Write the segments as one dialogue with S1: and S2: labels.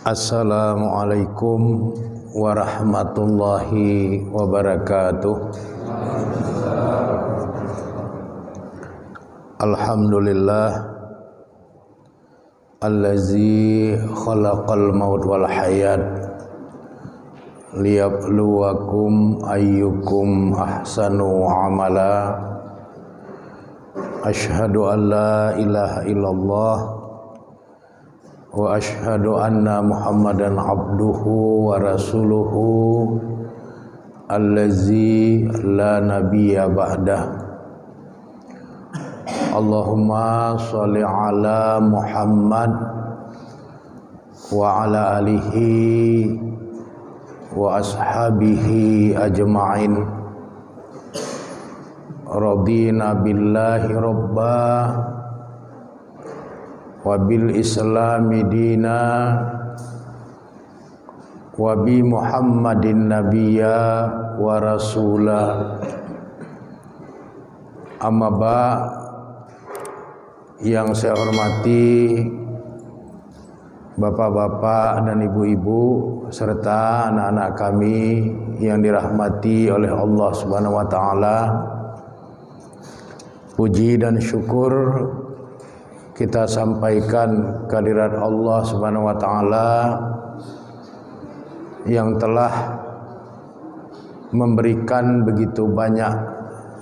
S1: Assalamualaikum warahmatullahi wabarakatuh. Alhamdulillah allazi khalaqal maut wal hayat liyabluwakum ayyukum ahsanu amala. Asyhadu an la ilaha illallah wa asyhadu anna Muhammadan abduhu wa rasuluhu allazi la nabiyya ba'dah. Allahumma sholli ala Muhammad wa ala alihi wa ashabihi ajma'in. Radina billahi rabbah wa bil islami dina wa bi Muhammadin nabiyya wa rasula. Amma ba, yang saya hormati bapak-bapak dan ibu-ibu serta anak-anak kami yang dirahmati oleh Allah Subhanahu wa taala. Puji dan syukur kita sampaikan kehadirat Allah Subhanahu wa taala yang telah memberikan begitu banyak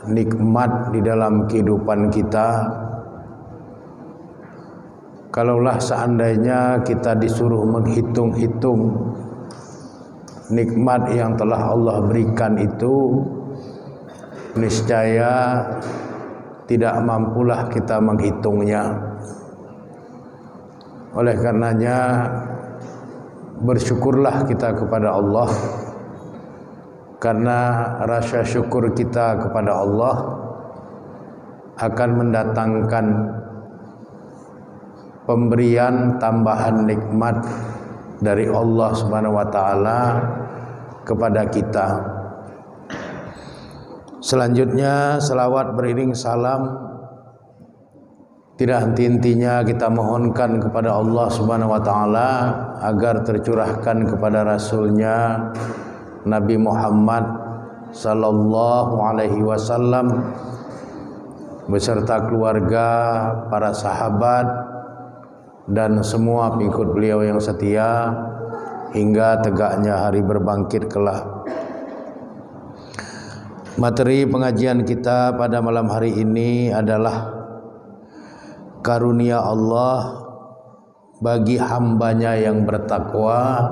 S1: nikmat di dalam kehidupan kita. Kalaulah seandainya kita disuruh menghitung-hitung nikmat yang telah Allah berikan itu, niscaya tidak mampulah kita menghitungnya. Oleh karenanya bersyukurlah kita kepada Allah, karena rasa syukur kita kepada Allah akan mendatangkan pemberian tambahan nikmat dari Allah Subhanahu wa taala kepada kita. Selanjutnya selawat beriring salam tidak henti-hentinya kita mohonkan kepada Allah Subhanahu wa taala agar tercurahkan kepada Rasulnya Nabi Muhammad sallallahu alaihi wasallam beserta keluarga, para sahabat dan semua pengikut beliau yang setia hingga tegaknya hari berbangkit kelak. Materi pengajian kita pada malam hari ini adalah karunia Allah bagi hambanya yang bertakwa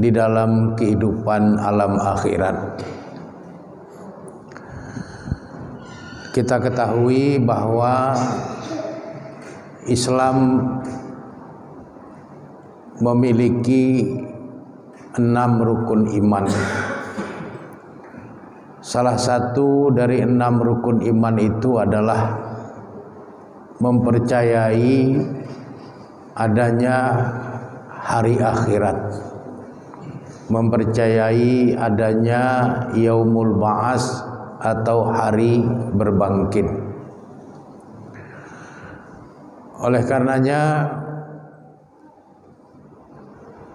S1: di dalam kehidupan alam akhirat. Kita ketahui bahwa Islam memiliki 6 rukun iman. Salah satu dari 6 rukun iman itu adalah mempercayai adanya hari akhirat, mempercayai adanya yaumul ba'ats atau hari berbangkit. Oleh karenanya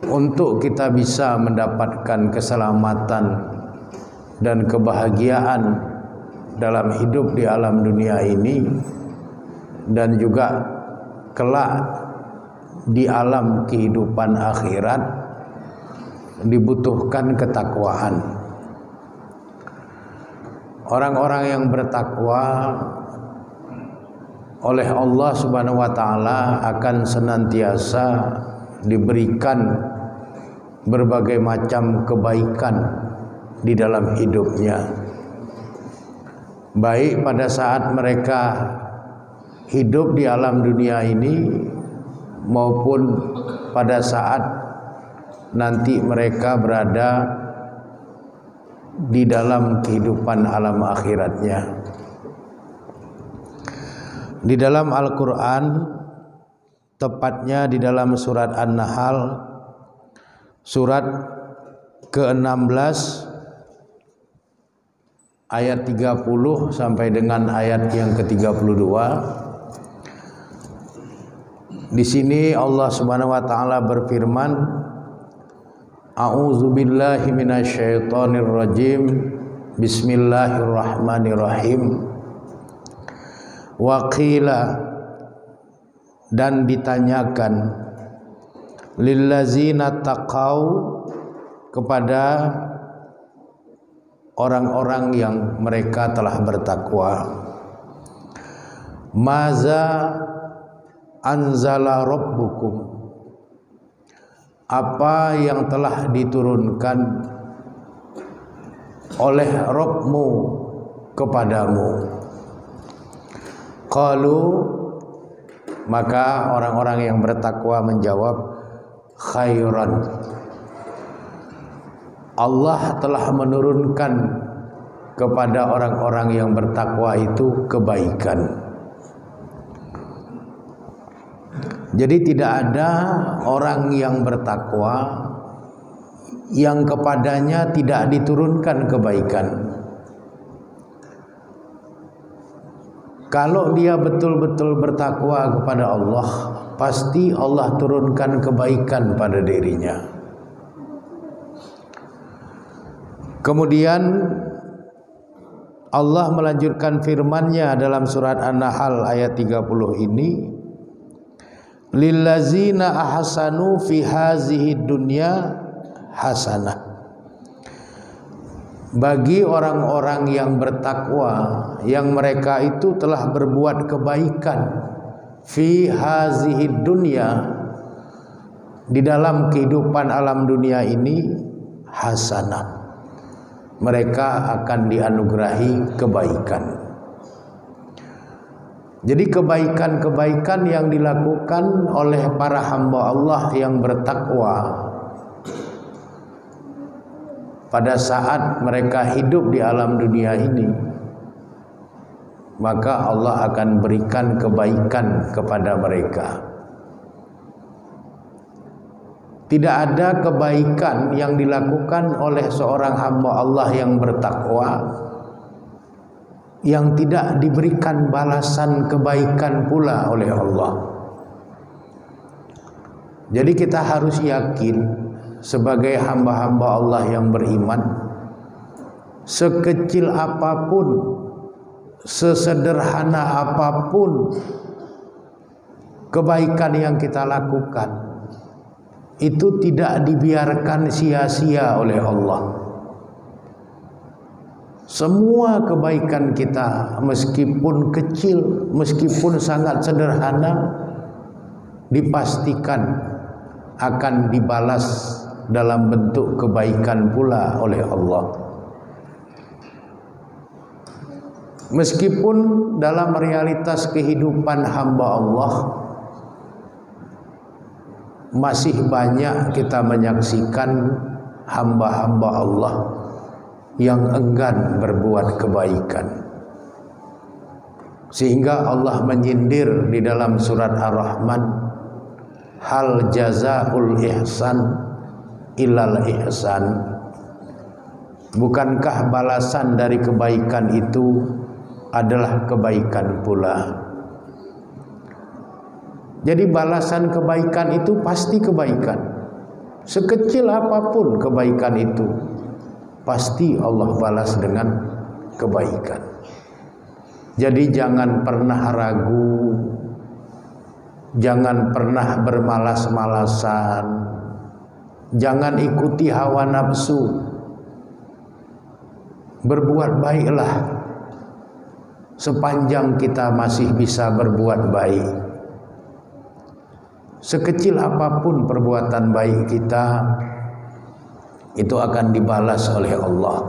S1: untuk kita bisa mendapatkan keselamatan dan kebahagiaan dalam hidup di alam dunia ini dan juga kelak di alam kehidupan akhirat dibutuhkan ketakwaan. Orang-orang yang bertakwa oleh Allah Subhanahu wa taala akan senantiasa diberikan berbagai macam kebaikan di dalam hidupnya, baik pada saat mereka hidup di alam dunia ini maupun pada saat nanti mereka berada di dalam kehidupan alam akhiratnya. Di dalam Al-Quran, tepatnya di dalam surat An-Nahl surat ke-16 ayat 30 sampai dengan ayat yang ke-32, Di sini Allah Subhanahu wa taala berfirman, A'udzubillahi minasyaitonir rajim. Bismillahirrahmanirrahim. Wa qila, dan ditanyakan, lillazina taqau, kepada orang-orang yang mereka telah bertakwa, maza anzala rabbukum, apa yang telah diturunkan oleh Rabbmu kepadamu. Qalu, maka orang-orang yang bertakwa menjawab, khairan, Allah telah menurunkan kepada orang-orang yang bertakwa itu kebaikan. Jadi tidak ada orang yang bertakwa yang kepadanya tidak diturunkan kebaikan. Kalau dia betul-betul bertakwa kepada Allah, pasti Allah turunkan kebaikan pada dirinya. Kemudian Allah melanjutkan firman-Nya dalam surat An-Nahl ayat 30 ini, lillazina ahsanu fi hazihi dunya hasanah, bagi orang-orang yang bertakwa yang mereka itu telah berbuat kebaikan, fi hazihi dunya, di dalam kehidupan alam dunia ini, hasanah, mereka akan dianugerahi kebaikan. Jadi kebaikan-kebaikan yang dilakukan oleh para hamba Allah yang bertakwa pada saat mereka hidup di alam dunia ini, maka Allah akan berikan kebaikan kepada mereka. Tidak ada kebaikan yang dilakukan oleh seorang hamba Allah yang bertakwa yang tidak diberikan balasan kebaikan pula oleh Allah. Jadi kita harus yakin sebagai hamba-hamba Allah yang beriman, sekecil apapun, sesederhana apapun kebaikan yang kita lakukan, itu tidak dibiarkan sia-sia oleh Allah. Semua kebaikan kita, meskipun kecil, meskipun sangat sederhana, dipastikan akan dibalas dalam bentuk kebaikan pula oleh Allah. Meskipun dalam realitas kehidupan hamba Allah masih banyak kita menyaksikan hamba-hamba Allah yang enggan berbuat kebaikan, sehingga Allah menyindir di dalam surat Ar-Rahman, hal jazaul ihsan illal ihsan, bukankah balasan dari kebaikan itu adalah kebaikan pula. Jadi balasan kebaikan itu pasti kebaikan, sekecil apapun kebaikan itu pasti Allah balas dengan kebaikan. Jadi jangan pernah ragu, jangan pernah bermalas-malasan, jangan ikuti hawa nafsu. Berbuat baiklah sepanjang kita masih bisa berbuat baik. Sekecil apapun perbuatan baik kita, itu akan dibalas oleh Allah.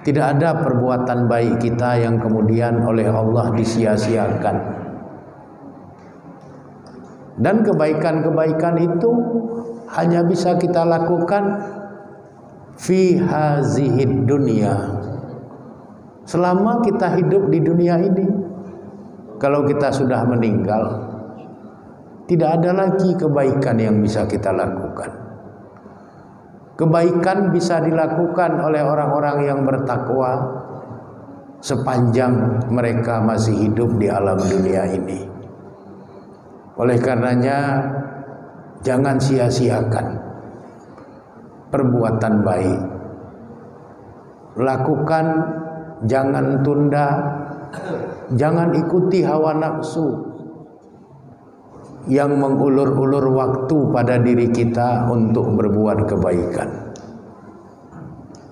S1: Tidak ada perbuatan baik kita yang kemudian oleh Allah disia-siakan. Dan kebaikan-kebaikan itu hanya bisa kita lakukan fi hazihid dunya, selama kita hidup di dunia ini. Kalau kita sudah meninggal, tidak ada lagi kebaikan yang bisa kita lakukan. Kebaikan bisa dilakukan oleh orang-orang yang bertakwa sepanjang mereka masih hidup di alam dunia ini. Oleh karenanya jangan sia-siakan perbuatan baik. Lakukan, jangan tunda, jangan ikuti hawa nafsu yang mengulur-ulur waktu pada diri kita untuk berbuat kebaikan.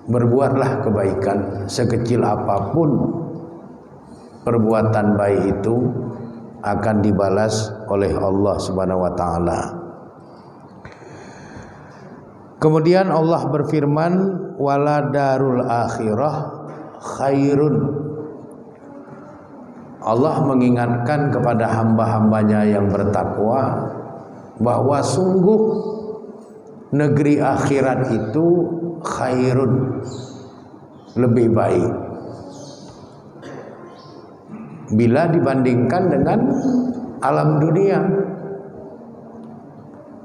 S1: Berbuatlah kebaikan sekecil apapun perbuatan baik itu akan dibalas oleh Allah Subhanahu wa taala. Kemudian Allah berfirman, wala darul akhirah khairun. Allah mengingatkan kepada hamba-hambanya yang bertakwa bahwa sungguh negeri akhirat itu khairun, lebih baik bila dibandingkan dengan alam dunia.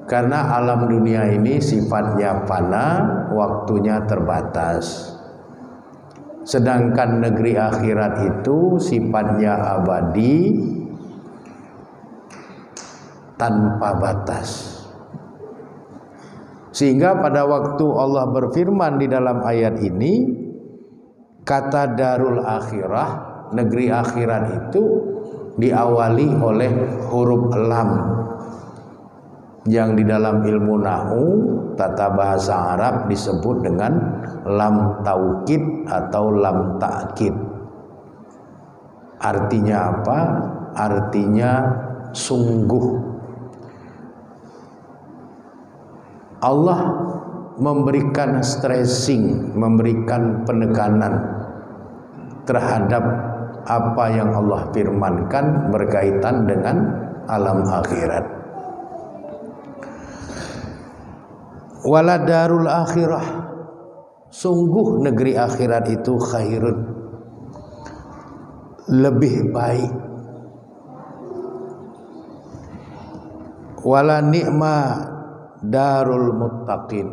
S1: Karena alam dunia ini sifatnya fana, waktunya terbatas. Sedangkan negeri akhirat itu sifatnya abadi, tanpa batas. Sehingga pada waktu Allah berfirman di dalam ayat ini, kata darul akhirah, negeri akhirat itu diawali oleh huruf lam, yang di dalam ilmu nahwu tata bahasa Arab disebut dengan lam taukid atau lam ta'kid. Artinya apa? Artinya sungguh. Allah memberikan stressing, memberikan penekanan terhadap apa yang Allah firmankan berkaitan dengan alam akhirat. Wala darul akhirah, sungguh negeri akhirat itu khairun, lebih baik. Wala ni'ma darul muttaqin,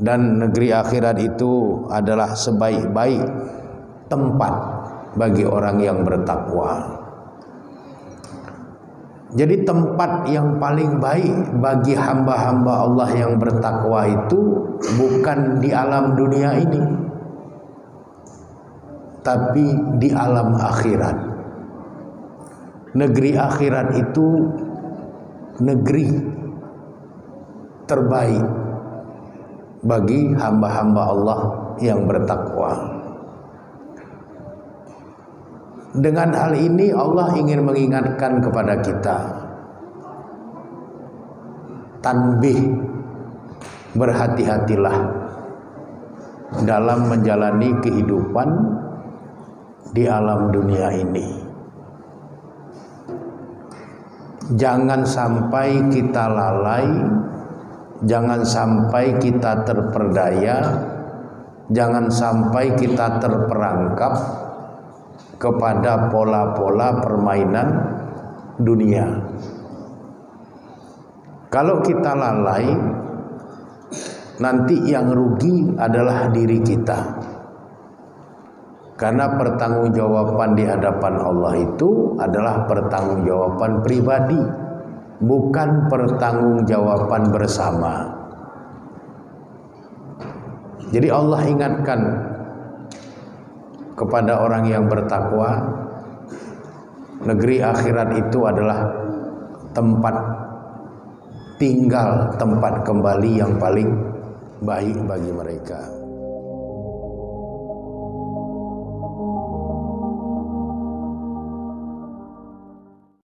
S1: dan negeri akhirat itu adalah sebaik-baik tempat bagi orang yang bertakwa. Jadi tempat yang paling baik bagi hamba-hamba Allah yang bertakwa itu bukan di alam dunia ini, tapi di alam akhirat. Negeri akhirat itu negeri terbaik bagi hamba-hamba Allah yang bertakwa. Dengan hal ini Allah ingin mengingatkan kepada kita, tanbih, berhati-hatilah dalam menjalani kehidupan di alam dunia ini. Jangan sampai kita lalai, jangan sampai kita terperdaya, jangan sampai kita terperangkap kepada pola-pola permainan dunia. Kalau kita lalai, nanti yang rugi adalah diri kita. Karena pertanggungjawaban di hadapan Allah itu adalah pertanggungjawaban pribadi, bukan pertanggungjawaban bersama. Jadi Allah ingatkan kepada orang yang bertakwa, negeri akhirat itu adalah tempat tinggal, tempat kembali yang paling baik bagi mereka.